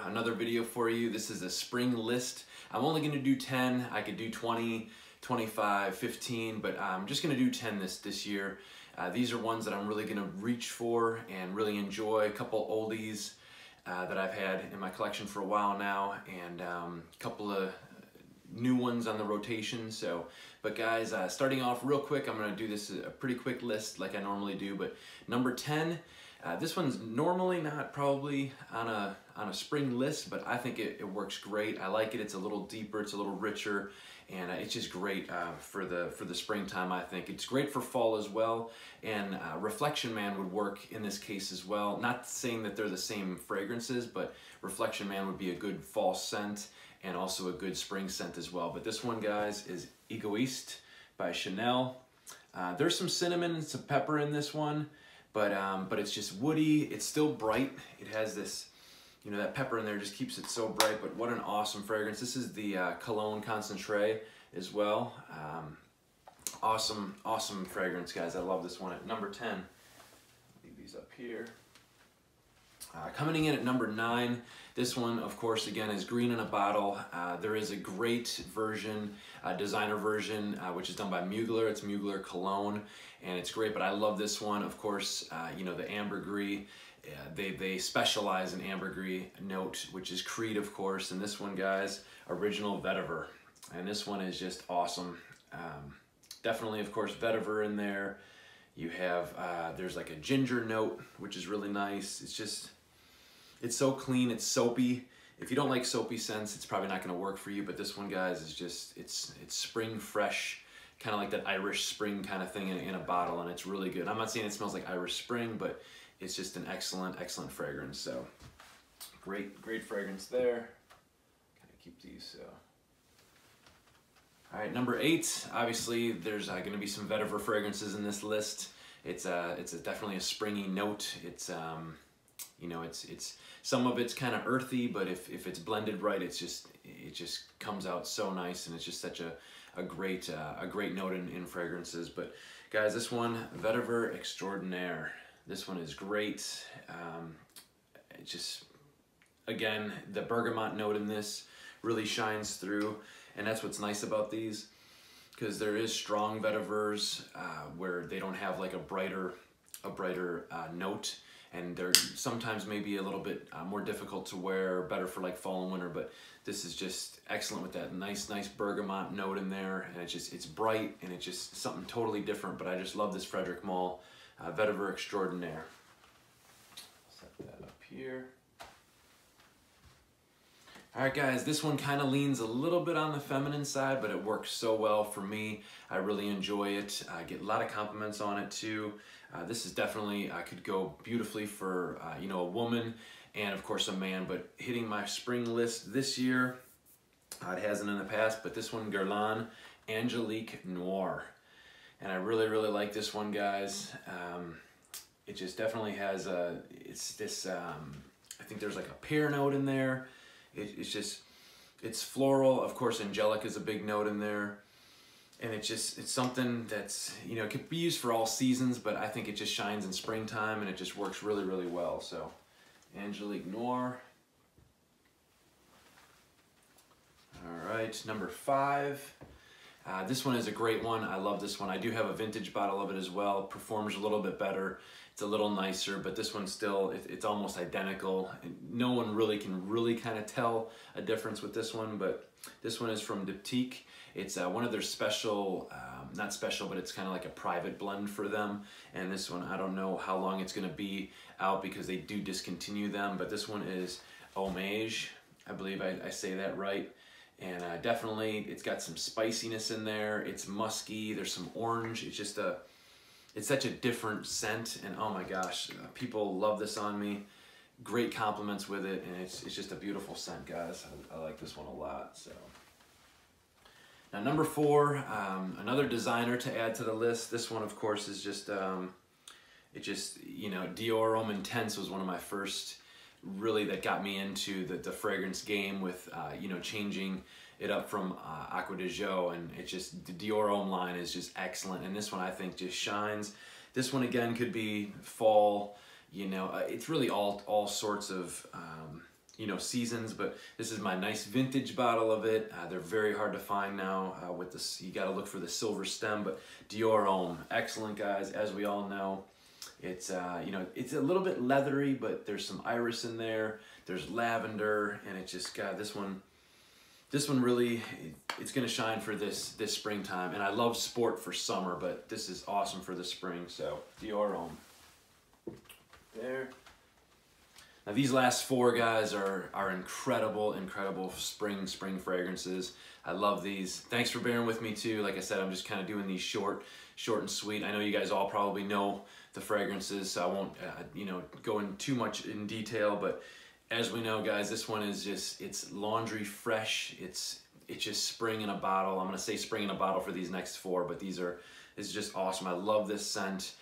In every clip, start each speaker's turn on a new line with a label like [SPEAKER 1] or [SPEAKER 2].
[SPEAKER 1] Another video for you. This is a spring list. I'm only going to do 10. I could do 20, 25, 15, but I'm just going to do 10 this year. These are ones that I'm really going to reach for and really enjoy. A couple oldies that I've had in my collection for a while now, and a couple of new ones on the rotation. But guys, starting off real quick, I'm going to do this a pretty quick list like I normally do. But number 10. This one's normally not probably on a spring list, but I think it works great. I like it. It's a little deeper, it's a little richer, and it's just great for the springtime. I think it's great for fall as well, and Reflection Man would work in this case as well. Not saying that they're the same fragrances, but Reflection Man would be a good fall scent and also a good spring scent as well. But this one, guys, is Egoiste by Chanel. There's some cinnamon and some pepper in this one. But it's just woody. It's still bright. It has this, you know, that pepper in there just keeps it so bright. But what an awesome fragrance. This is the Cologne Concentré as well. Awesome fragrance, guys. I love this one. At number 10, leave these up here. Coming in at number 9, this one, of course, again, is Green in a Bottle. There is a great version, designer version, which is done by Mugler. It's Mugler Cologne, and it's great, but I love this one. Of course, you know, the ambergris. They specialize in ambergris note, which is Creed, of course, and this one, guys, original vetiver. And this one is just awesome. Definitely, of course, vetiver in there. You have, there's like a ginger note, which is really nice. It's so clean, it's soapy. If you don't like soapy scents, it's probably not gonna work for you, but this one, guys, is just, it's spring fresh, kind of like that Irish Spring kind of thing in a bottle, and it's really good. I'm not saying it smells like Irish Spring, but it's just an excellent fragrance. So great fragrance there. Kind of keep these, so. All right, number 8, obviously there's gonna be some vetiver fragrances in this list. It's definitely a springy note. It's, you know, it's some of it's kind of earthy, but if it's blended right, it just comes out so nice, and it's just such a great note in fragrances. But guys, this one, Vetiver Extraordinaire. This one is great. It just, again, the bergamot note in this really shines through, and that's what's nice about these, because there is strong vetivers where they don't have like a brighter note. And they're sometimes maybe a little bit more difficult to wear, better for like fall and winter, but this is just excellent with that nice bergamot note in there, and it's bright, and it's just something totally different. But I just love this Frederic Malle Vetiver Extraordinaire. Set that up here. All right, guys, this one kind of leans a little bit on the feminine side, but it works so well for me. I really enjoy it. I get a lot of compliments on it too. This is definitely, could go beautifully for, you know, a woman and of course a man, but hitting my spring list this year, it hasn't in the past, but this one, Guerlain Angelique Noir. And I really like this one, guys. It just definitely has it's this, I think there's like a pear note in there. It's floral. Of course, angelic is a big note in there. And it's something that's, you know, it could be used for all seasons, but I think it just shines in springtime, and it just works really well. So, Angelique Noir. All right, number 5. This one is a great one. I love this one. I do have a vintage bottle of it as well. Performs a little bit better. It's a little nicer, but this one still, it's almost identical. And no one can really kind of tell a difference with this one, but this one is from Diptyque. It's one of their special, not special, but it's kind of like a private blend for them. And this one, I don't know how long it's gonna be out because they do discontinue them, but this one is Hommage. I believe I say that right. And definitely, it's got some spiciness in there. It's musky, there's some orange. It's just it's such a different scent, and oh my gosh, people love this on me. Great compliments with it, and it's just a beautiful scent, guys. I like this one a lot, so. Now number 4, another designer to add to the list. This one, of course, is just, you know, Dior Homme Intense was one of my first really that got me into the fragrance game with, you know, changing it up from Acqua di Gio, and it's just, the Dior Homme line is just excellent, and this one I think just shines. This one again could be fall, you know, it's really all sorts of, you know, seasons, but this is my nice vintage bottle of it. They're very hard to find now with this, you gotta look for the silver stem, but Dior Homme, excellent guys, as we all know. It's, you know, it's a little bit leathery, but there's some iris in there, there's lavender, and it just, God, this one really, it's gonna shine for this springtime, and I love sport for summer, but this is awesome for the spring, so Dior Homme. There. Now these last four guys are incredible spring fragrances. I love these. Thanks for bearing with me too. Like I said, I'm just kind of doing these short and sweet. I know you guys all probably know the fragrances, so I won't you know, go in too much in detail, but as we know, guys, this one is just, it's laundry fresh. It's just spring in a bottle. I'm gonna say spring in a bottle for these next four, but it's just awesome. I love this scent.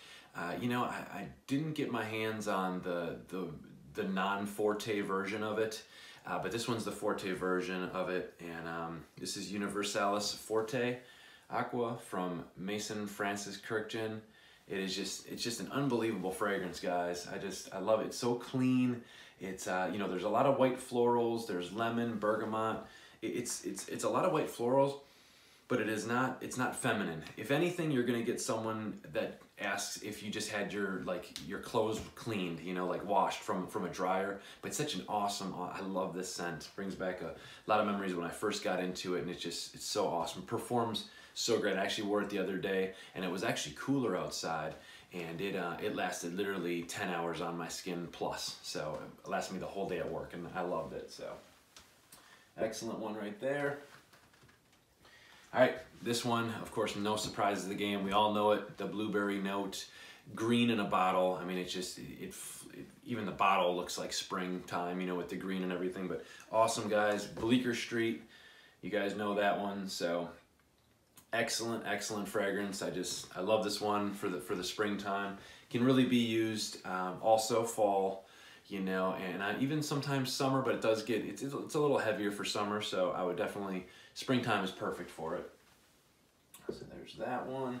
[SPEAKER 1] You know, I didn't get my hands on the non-Forte version of it, but this one's the Forte version of it, and this is Universalis Forte Aqua from Mason Francis Kurkdjian. It's just an unbelievable fragrance, guys. I love it. It's so clean. It's you know, there's a lot of white florals. There's lemon, bergamot. It's a lot of white florals, but it's not feminine. If anything, you're gonna get someone that asks if you just had your clothes cleaned, you know, like washed from a dryer. But it's such an awesome, I love this scent. Brings back a lot of memories when I first got into it, and it's so awesome. Performs so great. I actually wore it the other day, and it was actually cooler outside, and it lasted literally 10 hours on my skin plus. So it lasted me the whole day at work, and I loved it. So excellent one right there. All right, this one, of course, no surprise in the game. We all know it, the blueberry note, green in a bottle. I mean, even the bottle looks like springtime, you know, with the green and everything, but awesome, guys. Bleecker Street, you guys know that one, so excellent fragrance. I love this one for the springtime. Can really be used also fall, you know, and even sometimes summer, but it's a little heavier for summer, so I would definitely, springtime is perfect for it. So there's that one.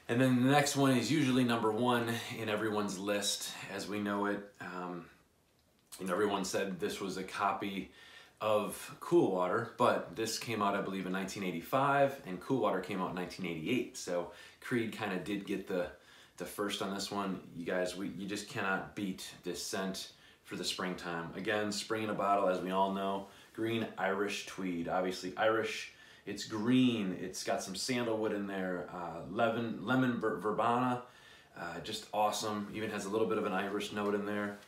[SPEAKER 1] And then the next one is usually number one in everyone's list, as we know it. And everyone said this was a copy of Cool Water, but this came out, I believe, in 1985, and Cool Water came out in 1988. So Creed kind of did get the first on this one. You guys, you just cannot beat this scent for the springtime. Again, spring in a bottle, as we all know. Green Irish Tweed, obviously Irish. It's green. It's got some sandalwood in there. Lemon verbena, just awesome. Even has a little bit of an Irish note in there.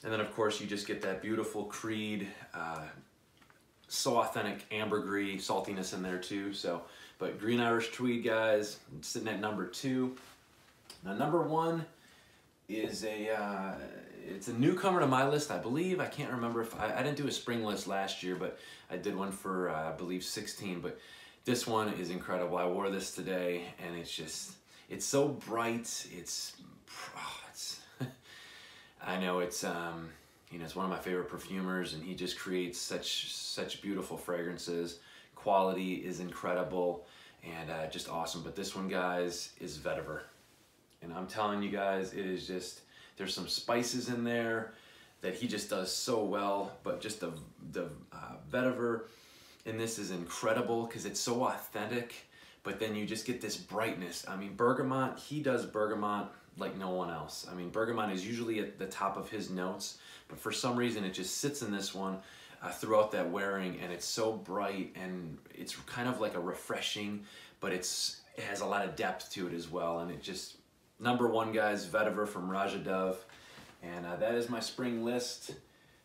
[SPEAKER 1] And then of course you just get that beautiful Creed, so authentic ambergris saltiness in there too. So, but Green Irish Tweed, guys, sitting at number 2. Now number 1 is it's a newcomer to my list, I believe. I can't remember if I didn't do a spring list last year, but I did one for I believe 16. But this one is incredible. I wore this today, and it's so bright. It's I know it's you know, it's one of my favorite perfumers, and he just creates such beautiful fragrances. Quality is incredible, and just awesome. But this one, guys, is vetiver. And I'm telling you guys, it is just, there's some spices in there that he just does so well, but just the vetiver in this is incredible because it's so authentic, but then you just get this brightness. I mean, bergamot, he does bergamot like no one else. I mean, bergamot is usually at the top of his notes, but for some reason it just sits in this one throughout that wearing, and it's so bright, and it's kind of like a refreshing, but it has a lot of depth to it as well, and it just, number 1, guys, vetiver from Raja Dove. And that is my spring list.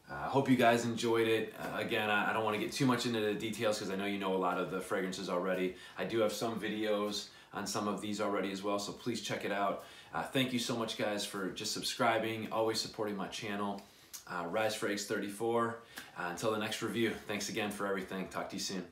[SPEAKER 1] I hope you guys enjoyed it. Again, I don't want to get too much into the details because I know you know a lot of the fragrances already. I do have some videos on some of these already as well, so please check it out. Thank you so much, guys, for just subscribing, always supporting my channel. Rise for Eggs 34. Until the next review, thanks again for everything. Talk to you soon.